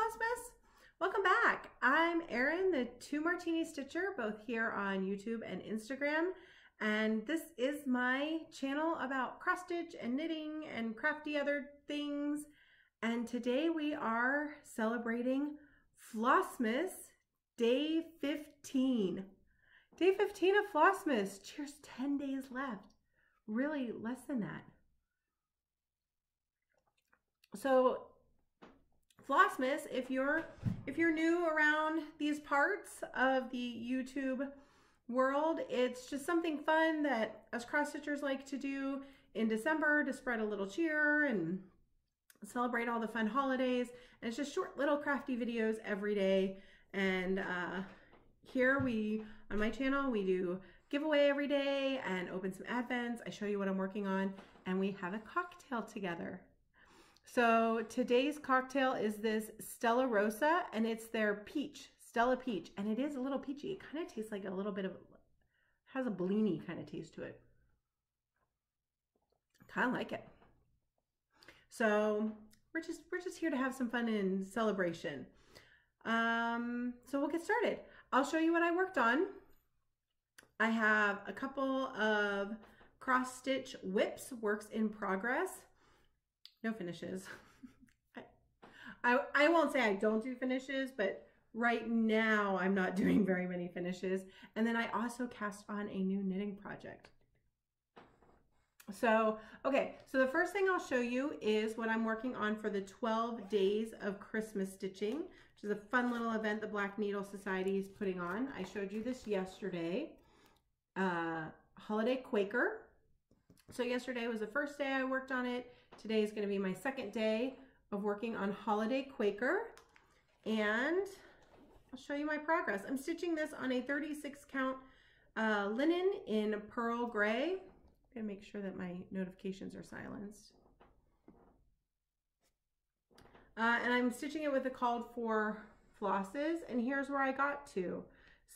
Flossmas. Welcome back. I'm Erin, the 2 Martini Stitcher, both here on YouTube and Instagram. And this is my channel about cross stitch and knitting and crafty other things. And today we are celebrating Flossmas Day 15. Day 15 of Flossmas. Cheers, 10 days left. Really less than that. So Flossmas, if you're new around these parts of the YouTube world, it's just something fun that us cross stitchers like to do in December to spread a little cheer and celebrate all the fun holidays. And it's just short little crafty videos every day. And here on my channel, we do giveaway every day and open some advents. I show you what I'm working on, and we have a cocktail together. So today's cocktail is this Stella Rosa, and it's their peach, Stella Peach, and it is a little peachy. It kind of tastes like a little bit of, has a Bellini kind of taste to it. Kind of like it. So we're just here to have some fun and celebration. So we'll get started. I'll show you what I worked on. I have a couple of cross stitch whips, works in progress. No finishes. I won't say I don't do finishes, but right now I'm not doing very many finishes. And then I also cast on a new knitting project. So, okay, so the first thing I'll show you is what I'm working on for the 12 days of Christmas stitching, which is a fun little event the Black Needle Society is putting on. I showed you this yesterday. Holiday Quaker. So yesterday was the first day I worked on it. Today is going to be my second day of working on Holiday Quaker, and I'll show you my progress. I'm stitching this on a 36 count linen in pearl gray. I'm going to make sure that my notifications are silenced. And I'm stitching it with the called for flosses, and here's where I got to.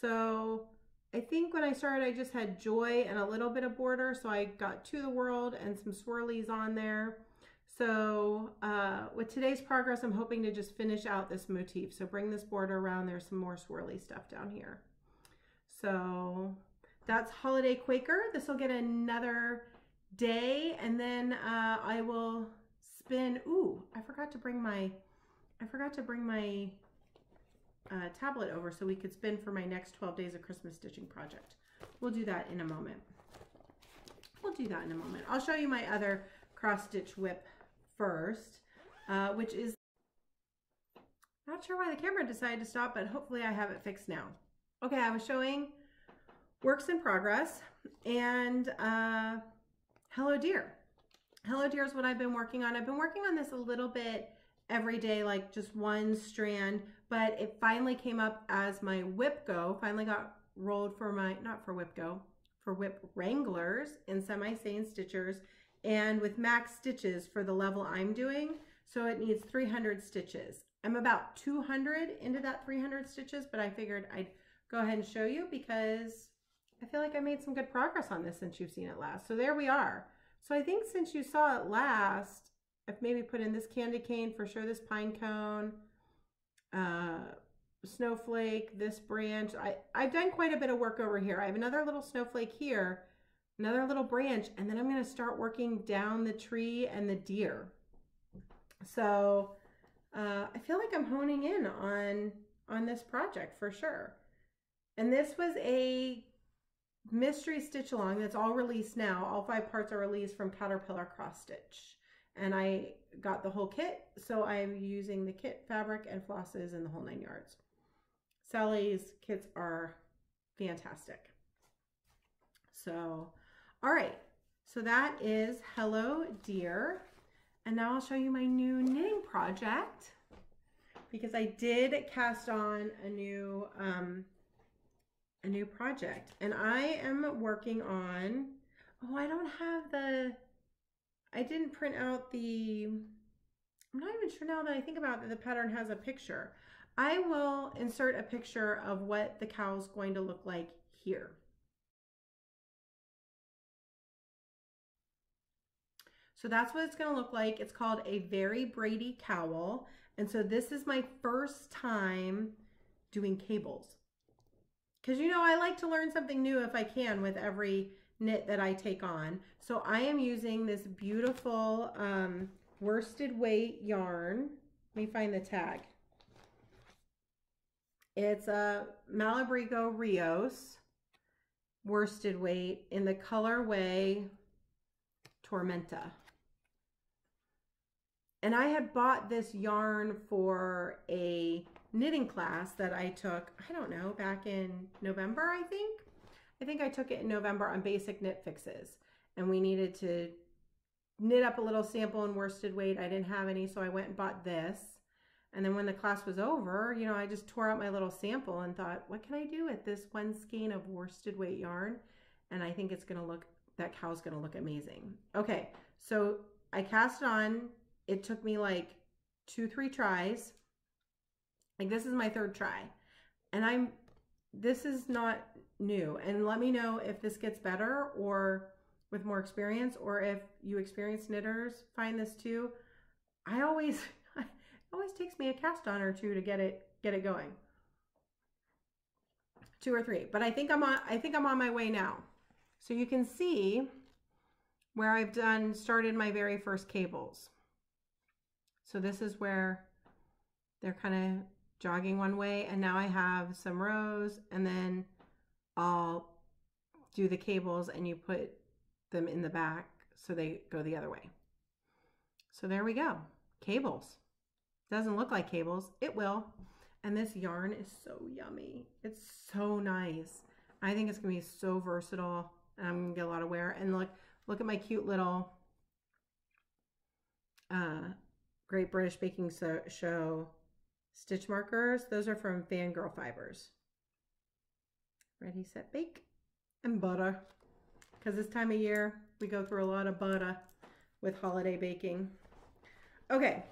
So I think when I started, I just had joy and a little bit of border. So I got To the World and some swirlies on there. So with today's progress, I'm hoping to just finish out this motif. So bring this border around. There's some more swirly stuff down here. So that's Holiday Quaker. This will get another day, and then I will spin. Ooh, I forgot to bring my tablet over so we could spin for my next 12 days of Christmas stitching project. We'll do that in a moment. I'll show you my other cross stitch whip first, which is, not sure why the camera decided to stop, but hopefully I have it fixed now. Okay, I was showing works in progress, and Hello Dear. Hello Dear is what I've been working on. I've been working on this a little bit every day, like just one strand, but it finally came up as my whip go, finally got rolled for my, not for whip go, for whip wranglers in semi-seine stitchers, and with max stitches for the level I'm doing. So it needs 300 stitches. I'm about 200 into that 300 stitches, but I figured I'd go ahead and show you because I feel like I made some good progress on this since you've seen it last. So there we are. So I think since you saw it last, I've maybe put in this candy cane, for sure this pine cone, snowflake, this branch. I've done quite a bit of work over here. I have another little snowflake here, another little branch, and then I'm going to start working down the tree and the deer. So I feel like I'm honing in on this project for sure. And this was a mystery stitch along that's all released now. All 5 parts are released from Caterpillar Cross Stitch. And I got the whole kit, so I'm using the kit fabric and flosses and the whole 9 yards. Sally's kits are fantastic. So, all right, so that is Hello Dear. And now I'll show you my new knitting project, because I did cast on a new project. And I am working on, oh, I don't have I didn't print out I'm not even sure now that I think about it, the pattern has a picture. I will insert a picture of what the cow's going to look like here. So that's what it's going to look like. It's called a Very Brady Cowl. And so this is my first time doing cables. Because, you know, I like to learn something new if I can with every knit that I take on. So I am using this beautiful worsted weight yarn. Let me find the tag. It's a Malabrigo Rios worsted weight in the colorway Tormenta. And I had bought this yarn for a knitting class that I took, I don't know, back in November, I think. I think I took it in November on basic knit fixes. And we needed to knit up a little sample in worsted weight. I didn't have any, so I went and bought this. And then when the class was over, you know, I just tore out my little sample and thought, what can I do with this one skein of worsted weight yarn? And I think it's going to look, that cow's going to look amazing. Okay, so I cast it on. It took me like 2-3 tries. Like this is my third try. And this is not new. And let me know if this gets better or with more experience, or if you experienced knitters find this too. It always takes me a cast on or two to get it going. 2 or 3, but I think I'm on my way now. So you can see where I've started my very first cables. So this is where they're kind of jogging one way, and now I have some rows, and then I'll do the cables and you put them in the back so they go the other way. So there we go, cables. Doesn't look like cables, it will. And this yarn is so yummy. It's so nice. I think it's gonna be so versatile, and I'm gonna get a lot of wear. And look at my cute little Great British Baking Show stitch markers. Those are from Fangirl Fibers. Ready, set, bake, and butter. Because this time of year, we go through a lot of butter with holiday baking. Okay,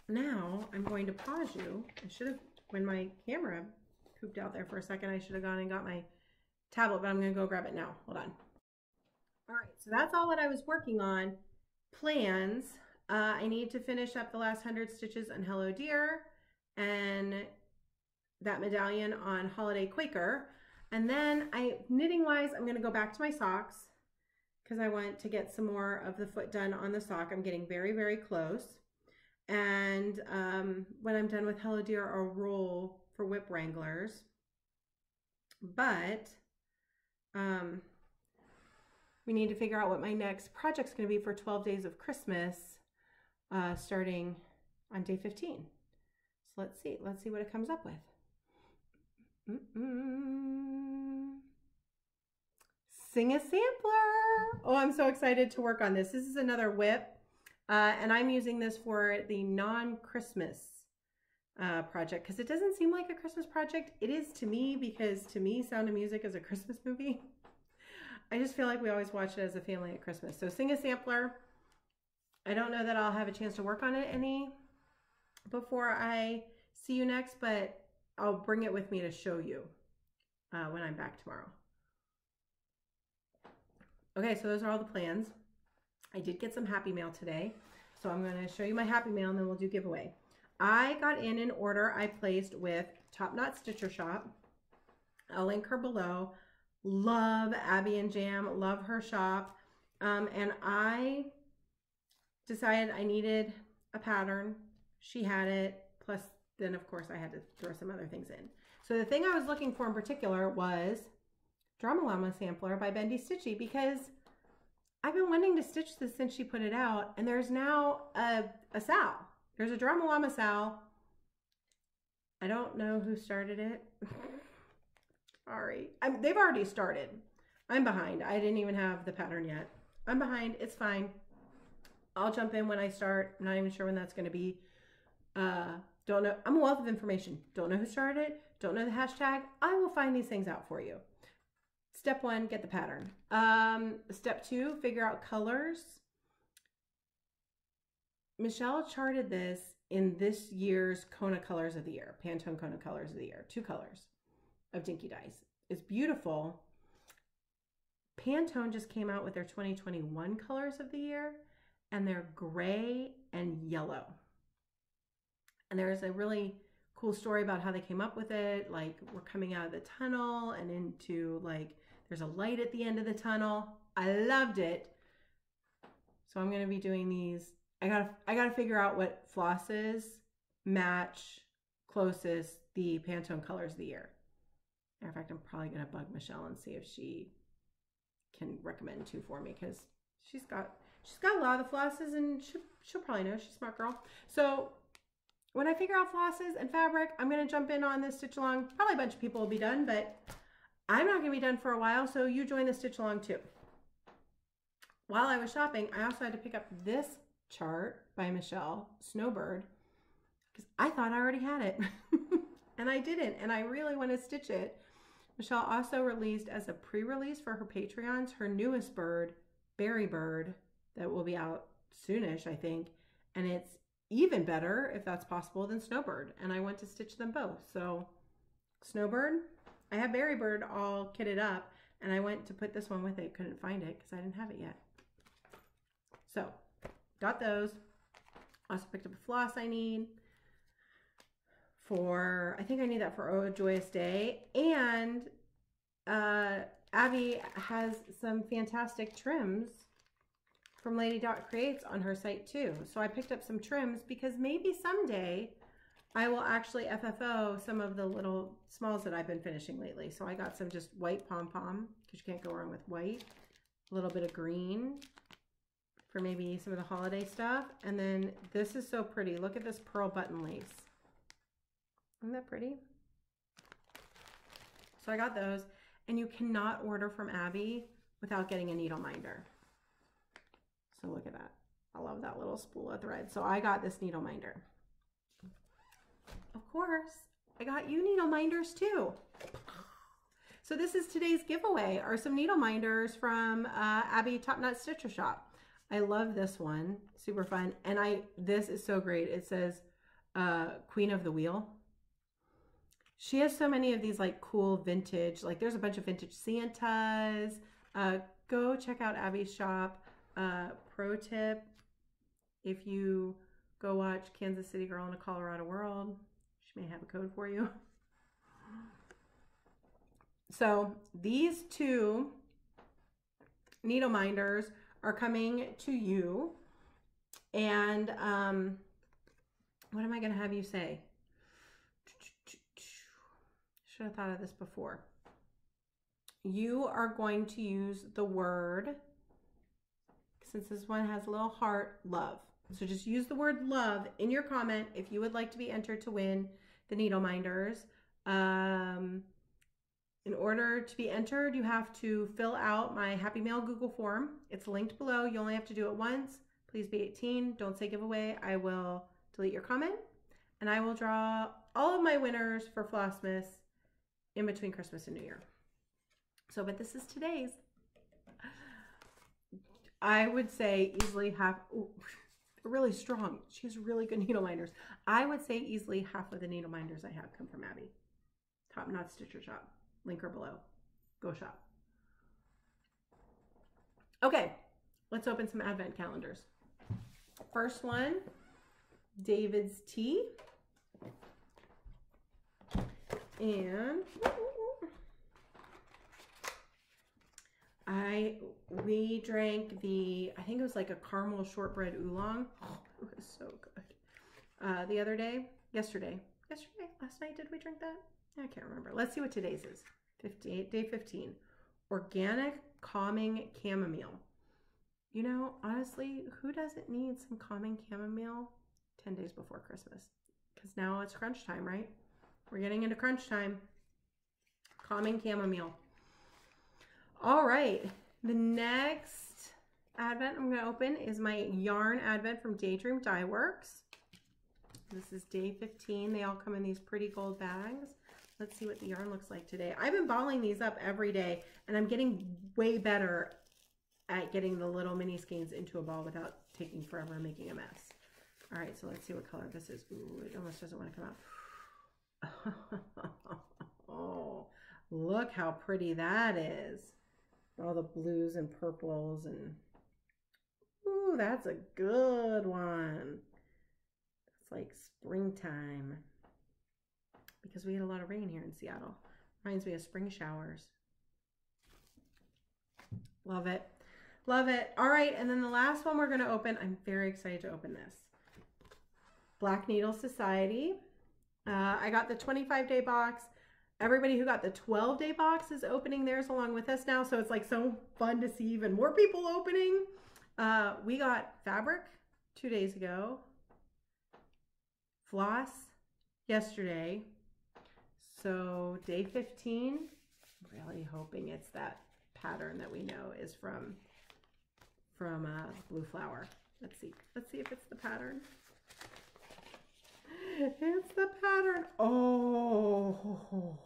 now I'm going to pause you. I should have, when my camera pooped out there for a second, I should have gone and got my tablet, but I'm going to go grab it now. Hold on. All right, so that's all that I was working on. Plans. I need to finish up the last 100 stitches on Hello Dear and that medallion on Holiday Quaker. And then knitting wise, I'm going to go back to my socks because I want to get some more of the foot done on the sock. I'm getting very, very close. And when I'm done with Hello Dear, I'll roll for Whip Wranglers. But we need to figure out what my next project's going to be for 12 Days of Christmas, starting on day 15. So let's see what it comes up with. Sing a sampler. Oh, I'm so excited to work on this. This is another whip, and I'm using this for the non-Christmas project because it doesn't seem like a Christmas project. It is to me, because to me, Sound of Music is a Christmas movie. I just feel like we always watch it as a family at Christmas. So Sing a Sampler. I don't know that I'll have a chance to work on it any before I see you next, but I'll bring it with me to show you when I'm back tomorrow. Okay, so those are all the plans. I did get some Happy Mail today, so I'm going to show you my Happy Mail and then we'll do giveaway. I got in an order I placed with Top Knot Stitcher Shop. I'll link her below. Love Abby and Jam, love her shop. And I decided I needed a pattern. She had it, plus then of course I had to throw some other things in. So the thing I was looking for in particular was Drama Llama Sampler by Bendy Stitchy, because I've been wanting to stitch this since she put it out, and there's now a Sal. There's a Drama Llama Sal. I don't know who started it. Sorry. They've already started. I'm behind. I didn't even have the pattern yet. I'm behind. It's fine. I'll jump in when I start. I'm not even sure when that's going to be. Don't know. I'm a wealth of information. Don't know who started it. Don't know the hashtag. I will find these things out for you. Step 1, get the pattern. Step 2, figure out colors. Michelle charted this in this year's Kona Colors of the Year, Pantone Kona Colors of the Year. 2 colors of Dinky Dice. It's beautiful. Pantone just came out with their 2021 Colors of the Year, and they're gray and yellow. And there's a really cool story about how they came up with it. Like, we're coming out of the tunnel and into, like, there's a light at the end of the tunnel. I loved it. So I'm going to be doing these. I gotta figure out what flosses match closest the Pantone colors of the year. Matter of fact, I'm probably going to bug Michelle and see if she can recommend two for me, because she's got a lot of the flosses, and she'll probably know. She's a smart girl. So when I figure out flosses and fabric, I'm going to jump in on this stitch along. Probably a bunch of people will be done, but I'm not going to be done for a while, so you join the stitch along too. While I was shopping, I also had to pick up this chart by Michelle, Snowbird, because I thought I already had it. And I didn't, and I really want to stitch it. Michelle also released as a pre-release for her Patreons her newest bird, Berry Bird, that will be out soonish, I think. And it's even better, if that's possible, than Snowbird. And I want to stitch them both. So Snowbird, I have Berry Bird all kitted up, and I went to put this one with it. Couldn't find it because I didn't have it yet. So got those. Also picked up a floss I need for, I think I need that for Oh Joyous Day. And Abby has some fantastic trims from Lady Dot Creates on her site too. So I picked up some trims because maybe someday I will actually FFO some of the little smalls that I've been finishing lately. So I got some just white pom-pom, because you can't go wrong with white. A little bit of green for maybe some of the holiday stuff. And then this is so pretty. Look at this pearl button lace. Isn't that pretty? So I got those. And you cannot order from Abby without getting a needle minder. So look at that. I love that little spool of thread. So I got this needle minder. Of course, I got you needle minders too. So this is today's giveaway, are some needle minders from Abby Top Knot Stitcher Shop. I love this one, super fun. And this is so great. It says Queen of the Wheel. She has so many of these like cool vintage, like there's a bunch of vintage Santas. Go check out Abby's shop. Pro tip, if you go watch Kansas City Girl in a Colorado World, she may have a code for you. So these two needle minders are coming to you. And what am I going to have you say? Should have thought of this before. You are going to use the word, since this one has a little heart, love. So just use the word love in your comment if you would like to be entered to win the needle minders. In order to be entered, you have to fill out my Happy Mail Google form. It's linked below. You only have to do it once. Please be 18. Don't say giveaway. I will delete your comment, and I will draw all of my winners for Flossmas in between Christmas and New Year. So, but this is today's. I would say easily half. Ooh, they're really strong. She has really good needle minders. I would say easily half of the needle minders I have come from Abby. Top Knot Stitcher Shop. Link her below. Go shop. Okay, let's open some advent calendars. First one, David's Tea. And we drank the, I think it was like a caramel shortbread oolong. Oh, it was so good. The other day, yesterday, last night, did we drink that? I can't remember. Let's see what today's is. Day 15. Organic calming chamomile. You know, honestly, who doesn't need some calming chamomile 10 days before Christmas? Because now it's crunch time, right? We're getting into crunch time. Calming chamomile. All right. The next advent I'm going to open is my yarn advent from Daydream Dye Works. This is day 15. They all come in these pretty gold bags. Let's see what the yarn looks like today. I've been balling these up every day, and I'm getting way better at getting the little mini skeins into a ball without taking forever and making a mess. All right, so let's see what color this is. Ooh, it almost doesn't want to come out. Oh, look how pretty that is. All the blues and purples and Ooh, that's a good one. It's like springtime because we had a lot of rain here in Seattle. Reminds me of spring showers. Love it. Love it. All right, and then the last one we're going to open, I'm very excited to open this. Black Needle Society. I got the 25-day box. Everybody who got the 12-day box is opening theirs along with us now, so it's like so fun to see even more people opening. We got fabric 2 days ago. Floss yesterday. So day 15, I'm really hoping it's that pattern that we know is from Blue Flower. Let's see if it's the pattern. It's the pattern. Oh,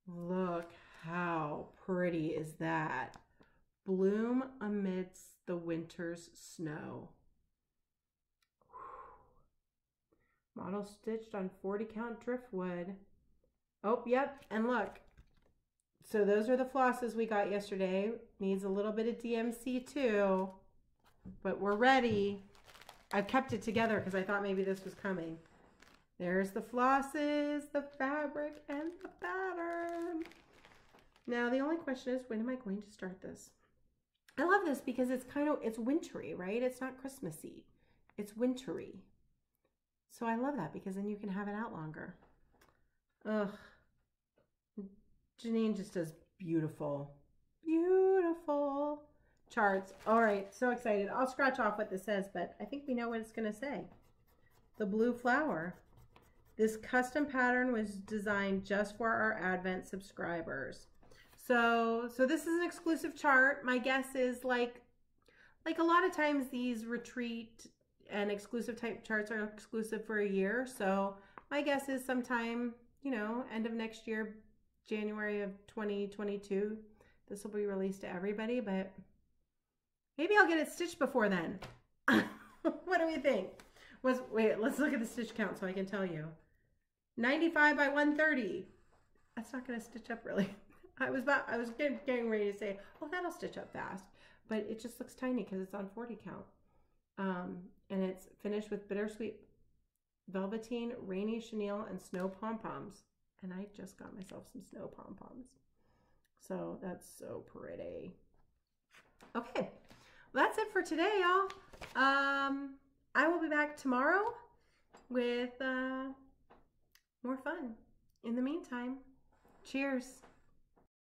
look how pretty is that. Bloom amidst the winter's snow. Model stitched on 40 count driftwood. Oh, yep. And look. So those are the flosses we got yesterday. Needs a little bit of DMC too. But we're ready. I've kept it together because I thought maybe this was coming. There's the flosses, the fabric, and the pattern. Now the only question is, when am I going to start this? I love this because it's wintry, right? It's not Christmassy. It's wintry. So I love that because then you can have it out longer. Ugh. Janine just does beautiful, beautiful charts. All right, so excited. I'll scratch off what this says, but I think we know what it's going to say. The Blue Flower. This custom pattern was designed just for our Advent subscribers. So this is an exclusive chart. My guess is like a lot of times these retreat and exclusive type charts are exclusive for a year. So my guess is sometime, you know, end of next year, January of 2022, this will be released to everybody, but maybe I'll get it stitched before then. What do we think? Wait, let's look at the stitch count so I can tell you. 95 by 130. That's not going to stitch up really. I was getting ready to say, oh, that'll stitch up fast, but it just looks tiny because it's on 40 count. And it's finished with bittersweet velveteen, rainy chenille, and snow pom-poms. And I just got myself some snow pom-poms. So that's so pretty. Okay, well, that's it for today, y'all. I will be back tomorrow with more fun. In the meantime, cheers.